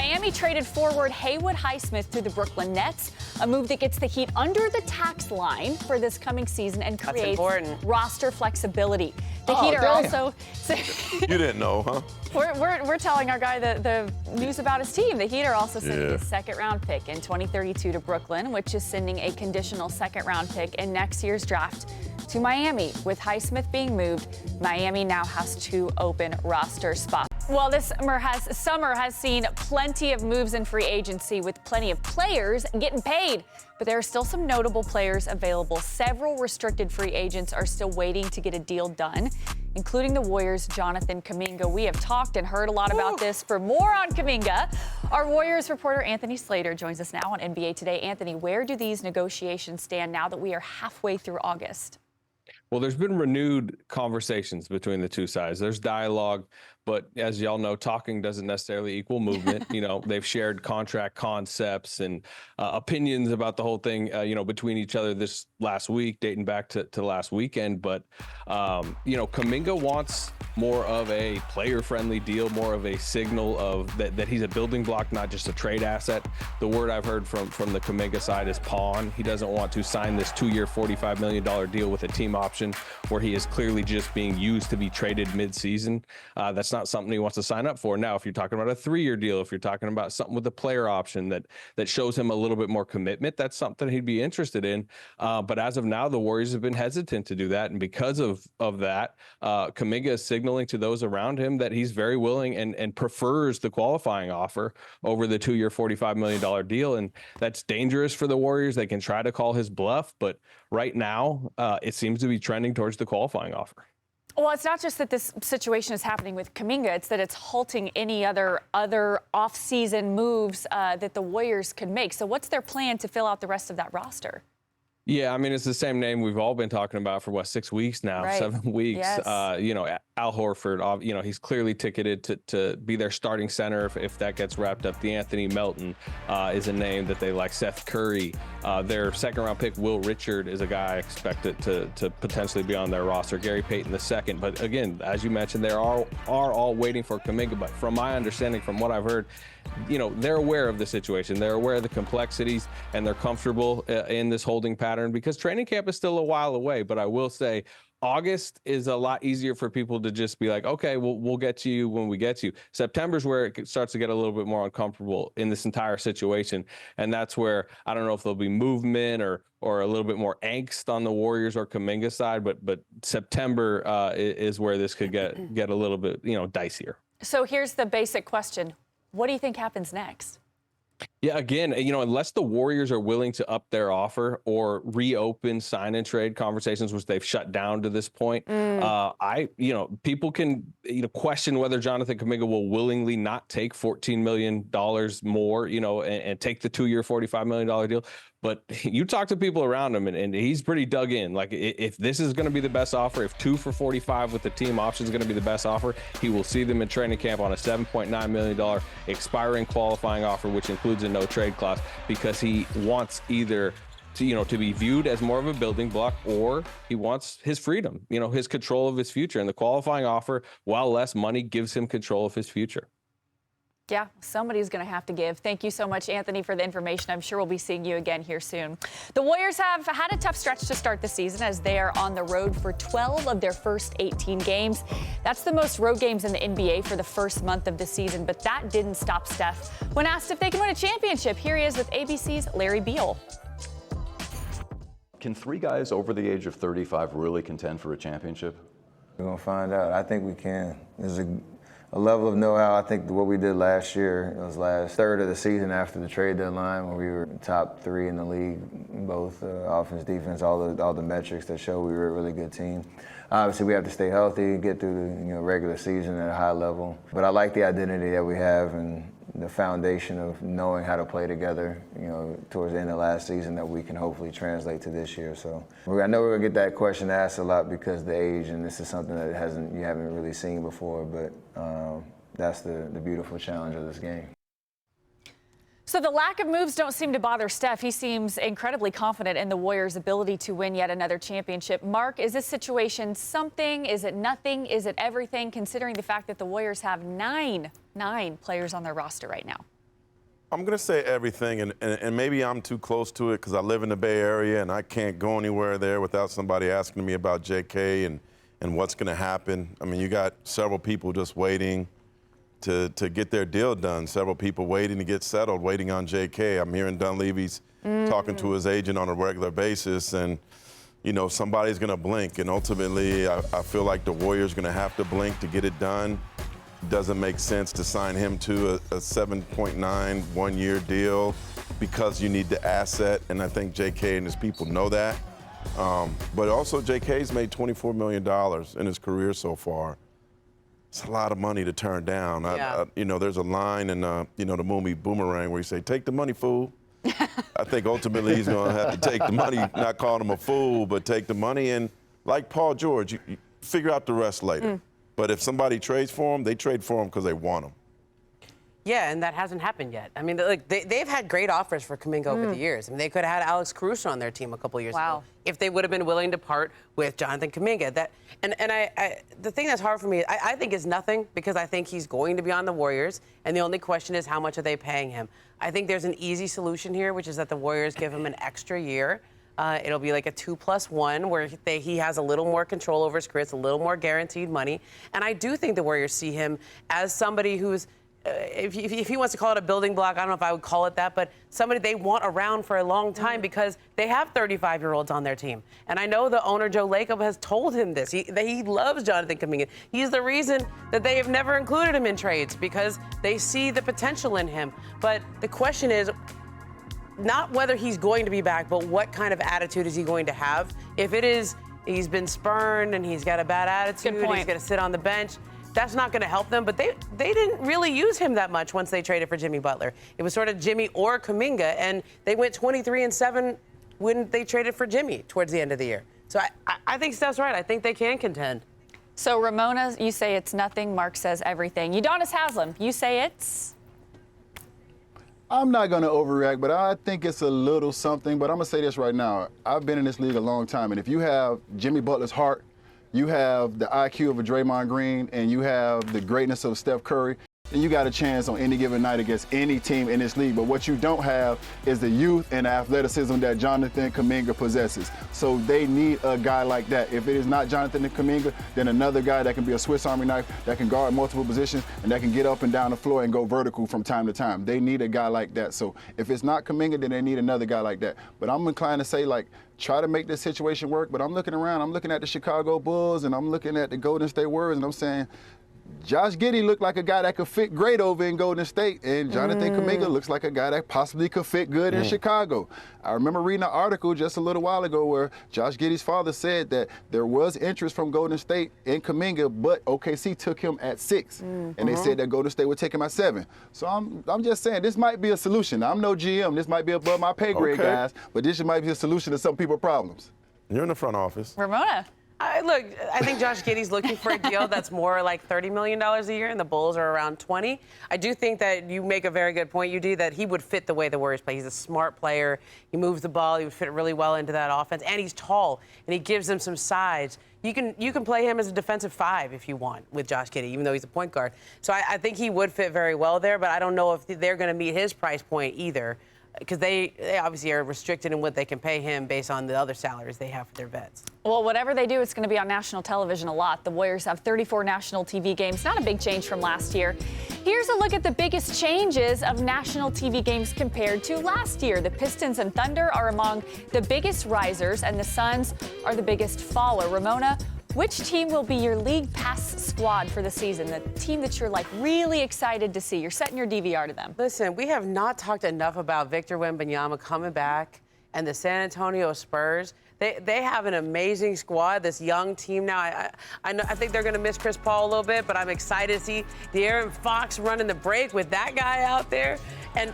Miami traded forward Haywood Highsmith to the Brooklyn Nets, a move that gets the Heat under the tax line for this coming season and creates roster flexibility. The Heat are also... You didn't know, huh? We're telling our guy the news about his team. The Heat are also sending a second-round pick in 2032 to Brooklyn, which is sending a conditional second-round pick in next year's draft to Miami. With Highsmith being moved, Miami now has 2 open roster spots. Well, this summer has seen plenty of moves in free agency with plenty of players getting paid. But there are still some notable players available. Several restricted free agents are still waiting to get a deal done, including the Warriors' Jonathan Kuminga. We have talked and heard a lot about this. For more on Kuminga, our Warriors reporter Anthony Slater joins us now on NBA Today. Anthony, where do these negotiations stand now that we are halfway through August? Well, there's been renewed conversations between the two sides. There's dialogue, but as y'all know, talking doesn't necessarily equal movement. You know, they've shared contract concepts and opinions about the whole thing, between each other this last week, dating back to last weekend. But, Kuminga wants more of a player-friendly deal, more of a signal of that he's a building block, not just a trade asset. The word I've heard from the Kuminga side is pawn. He doesn't want to sign this 2-year, $45 million deal with a team option where he is clearly just being used to be traded mid-season. That's not something he wants to sign up for. Now, if you're talking about a 3-year deal, if you're talking about something with a player option that shows him a little bit more commitment, that's something he'd be interested in. But as of now, the Warriors have been hesitant to do that. And because of that, Kuminga is signaling to those around him that he's very willing and prefers the qualifying offer over the 2-year, $45 million deal. And that's dangerous for the Warriors. They can try to call his bluff, but right now, it seems to be trending towards the qualifying offer. Well, it's not just that this situation is happening with Kuminga, it's that it's halting any other off-season moves that the Warriors could make. So what's their plan to fill out the rest of that roster? Yeah, I mean, it's the same name we've all been talking about for, 6 weeks now, right. 7 weeks. Yes. Al Horford, he's clearly ticketed to be their starting center if that gets wrapped up. Anthony Melton is a name that they like. Seth Curry. Their second-round pick, Will Richard, is a guy expected to potentially be on their roster. Gary Payton II. But again, as you mentioned, they are all waiting for Kuminga. But from my understanding, from what I've heard, they're aware of the situation. They're aware of the complexities, and they're comfortable in this holding pattern because training camp is still a while away. But I will say, August is a lot easier for people to just be like, okay, we'll get to you when we get to you. September's where it starts to get a little bit more uncomfortable in this entire situation. And that's where I don't know if there'll be movement or a little bit more angst on the Warriors or Kuminga side, but September is where this could get a little bit, dicier. So here's the basic question. What do you think happens next? Yeah, again, unless the Warriors are willing to up their offer or reopen sign and trade conversations, which they've shut down to this point, people can question whether Jonathan Kuminga will willingly not take $14 million more, and take the 2-year, $45 million deal. But you talk to people around him, and he's pretty dug in. Like, if this is going to be the best offer, if 2 for $45 with the team option is going to be the best offer, he will see them in training camp on a $7.9 million expiring qualifying offer, which includes a no-trade clause, because he wants either to be viewed as more of a building block, or he wants his freedom, his control of his future. And the qualifying offer, while less money, gives him control of his future. Yeah, somebody's going to have to give. Thank you so much, Anthony, for the information. I'm sure we'll be seeing you again here soon. The Warriors have had a tough stretch to start the season as they are on the road for 12 of their first 18 games. That's the most road games in the NBA for the first month of the season, but that didn't stop Steph. When asked if they can win a championship, here he is with ABC's Larry Beal. Can 3 guys over the age of 35 really contend for a championship? We're going to find out. I think we can. There's a level of know-how. I think what we did last year, it was last third of the season after the trade deadline, when we were top 3 in the league, both offense, defense, all the metrics that show we were a really good team. Obviously, we have to stay healthy, get through the regular season at a high level. But I like the identity that we have and the foundation of knowing how to play together, towards the end of last season, that we can hopefully translate to this year. So I know we're gonna get that question asked a lot because of the age, and this is something that you haven't really seen before, but that's the beautiful challenge of this game. So the lack of moves don't seem to bother Steph. He seems incredibly confident in the Warriors' ability to win yet another championship. Mark, is this situation something? Is it nothing? Is it everything, considering the fact that the Warriors have nine players on their roster right now? I'm going to say everything, and maybe I'm too close to it because I live in the Bay Area and I can't go anywhere there without somebody asking me about JK and what's going to happen. I mean, you got several people just waiting to get their deal done, several people waiting to get settled, waiting on JK. I'm hearing Dunleavy's talking to his agent on a regular basis, and, you know, somebody's going to blink, and ultimately I feel like the Warriors are going to have to blink to get it done. Doesn't make sense to sign him to a 7.9 one-year deal because you need the asset, and I think JK and his people know that. But also JK's made $24 million in his career so far. It's a lot of money to turn down. Yeah. You know, there's a line in you know, the movie Boomerang where you say, "Take the money, fool." I think ultimately he's going to have to take the money, not calling him a fool, but take the money, and like Paul George, you figure out the rest later. But if somebody trades for him, they trade for him because they want him. Yeah, and that hasn't happened yet. I mean, like they've had great offers for Kuminga over the years. I mean, they could have had Alex Caruso on their team a couple years ago if they would have been willing to part with Jonathan Kuminga. The thing that's hard for me, I think is nothing, because I think he's going to be on the Warriors, and the only question is how much are they paying him. I think there's an easy solution here, which is that the Warriors give him an extra year. It'll be like a 2+1 where he has a little more control over his career. It's a little more guaranteed money. And I do think the Warriors see him as somebody who's, if he wants to call it a building block, I don't know if I would call it that, but somebody they want around for a long time because they have 35-year-olds on their team. And I know the owner, Joe Lacob, has told him this. That he loves Jonathan Kuminga. He's the reason that they have never included him in trades, because they see the potential in him. But the question is, not whether he's going to be back, but what kind of attitude is he going to have? If it is he's been spurned and he's got a bad attitude, he's going to sit on the bench, that's not going to help them. But they didn't really use him that much once they traded for Jimmy Butler. It was sort of Jimmy or Kuminga, and they went 23-7 when they traded for Jimmy towards the end of the year. So I think Steph's right. I think they can contend. So, Ramona, you say it's nothing. Marc says everything. Udonis Haslem, you say it's... I'm not going to overreact, but I think it's a little something. But I'm going to say this right now. I've been in this league a long time, and if you have Jimmy Butler's heart, you have the IQ of a Draymond Green, and you have the greatness of Steph Curry, then you got a chance on any given night against any team in this league. But what you don't have is the youth and the athleticism that Jonathan Kuminga possesses. So they need a guy like that. If it is not Jonathan Kuminga, then another guy that can be a Swiss Army knife, that can guard multiple positions, and that can get up and down the floor and go vertical from time to time. They need a guy like that. So if it's not Kuminga, then they need another guy like that. But I'm inclined to say, like, try to make this situation work. But I'm looking around, I'm looking at the Chicago Bulls, and I'm looking at the Golden State Warriors, and I'm saying, Josh Giddey looked like a guy that could fit great over in Golden State, and Jonathan Kuminga looks like a guy that possibly could fit good in Chicago. I remember reading an article just a little while ago where Josh Giddey's father said that there was interest from Golden State in Kuminga, but OKC took him at 6, and they said that Golden State would take him at 7. So I'm just saying this might be a solution. I'm no GM. This might be above my pay grade, guys, but this might be a solution to some people's problems. You're in the front office. Ramona. I think Josh Giddey's looking for a deal that's more like $30 million a year, and the Bulls are around 20. I do think that you make a very good point, UD, that he would fit the way the Warriors play. He's a smart player. He moves the ball. He would fit really well into that offense, and he's tall, and he gives them some size. You can play him as a defensive 5 if you want with Josh Giddey, even though he's a point guard. So I think he would fit very well there, but I don't know if they're going to meet his price point either, because they obviously are restricted in what they can pay him based on the other salaries they have for their vets. Well, whatever they do, it's going to be on national television a lot. The Warriors have 34 national TV games. Not a big change from last year. Here's a look at the biggest changes of national TV games compared to last year. The Pistons and Thunder are among the biggest risers, and the Suns are the biggest faller. Ramona, which team will be your league pass squad for the season? The team that you're, like, really excited to see. You're setting your DVR to them. Listen, we have not talked enough about Victor Wembanyama coming back and the San Antonio Spurs. They have an amazing squad, this young team now. I think they're going to miss Chris Paul a little bit, but I'm excited to see De'Aaron Fox running the break with that guy out there. And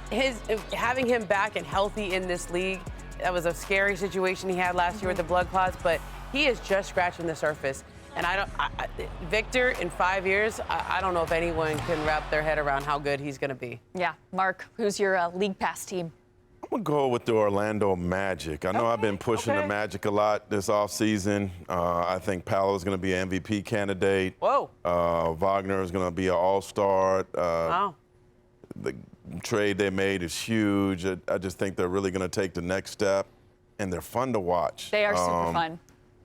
having him back and healthy in this league, that was a scary situation he had last year with the blood clots, but he is just scratching the surface. And Victor, in 5 years, I don't know if anyone can wrap their head around how good he's going to be. Yeah. Marc, who's your league pass team? I'm going to go with the Orlando Magic. I know I've been pushing the Magic a lot this offseason. I think Paolo's going to be an MVP candidate. Whoa. Wagner is going to be an all-star. Wow. trade they made is huge. I just think they're really going to take the next step, and they're fun to watch. They are super fun.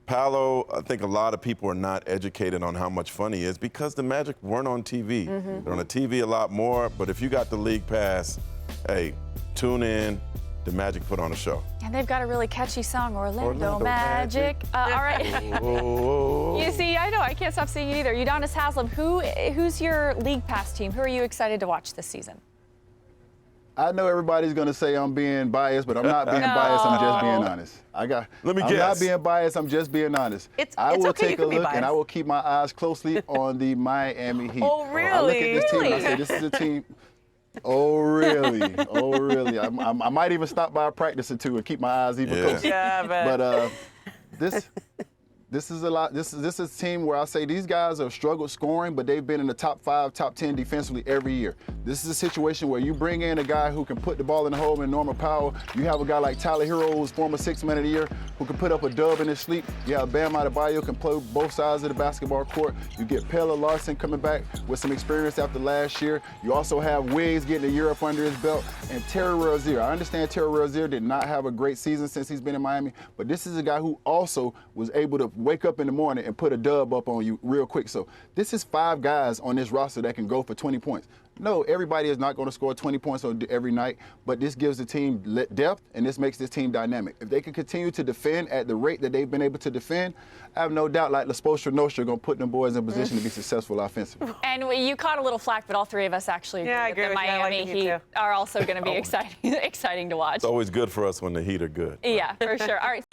Paolo, I think a lot of people are not educated on how much fun he is because the Magic weren't on TV. They're on the TV a lot more, but if you got the league pass, hey, tune in. The Magic put on a show. And they've got a really catchy song, Orlando Magic. All right. You see, I know, I can't stop singing either. Udonis Haslem, who's your league pass team? Who are you excited to watch this season? I know everybody's going to say I'm being biased, but I'm not being biased. I'm just being honest. Let me I'm guess. not being biased. I'm just being honest. I will okay, take a look, and I will keep my eyes closely on the Miami Heat. Oh, really? I look at this team and I say, this is a team. Oh, really? Oh, really? I might even stop by a practice or two and keep my eyes even closer. Yeah, But this is a lot. This is a team where I say these guys have struggled scoring, but they've been in the top 5, top 10 defensively every year. This is a situation where you bring in a guy who can put the ball in the hole in Norman Powell. You have a guy like Tyler Hero, who's former 6th Man of the Year, who can put up a dub in his sleep. You have Bam Adebayo, who can play both sides of the basketball court. You get Pelle Larsson coming back with some experience after last year. You also have Wiggs getting a year up under his belt, and Terry Rozier. I understand Terry Rozier did not have a great season since he's been in Miami, but this is a guy who also was able to wake up in the morning and put a dub up on you real quick. So this is 5 guys on this roster that can go for 20 points. No, everybody is not going to score 20 points every night, but this gives the team depth, and this makes this team dynamic. If they can continue to defend at the rate that they've been able to defend, I have no doubt like Spoelstra Nostra going to put them boys in position to be successful offensively. And you caught a little flack, but all 3 of us actually agree that the Miami Heat are also going to be exciting to watch. It's always good for us when the Heat are good. Yeah, for sure. All right.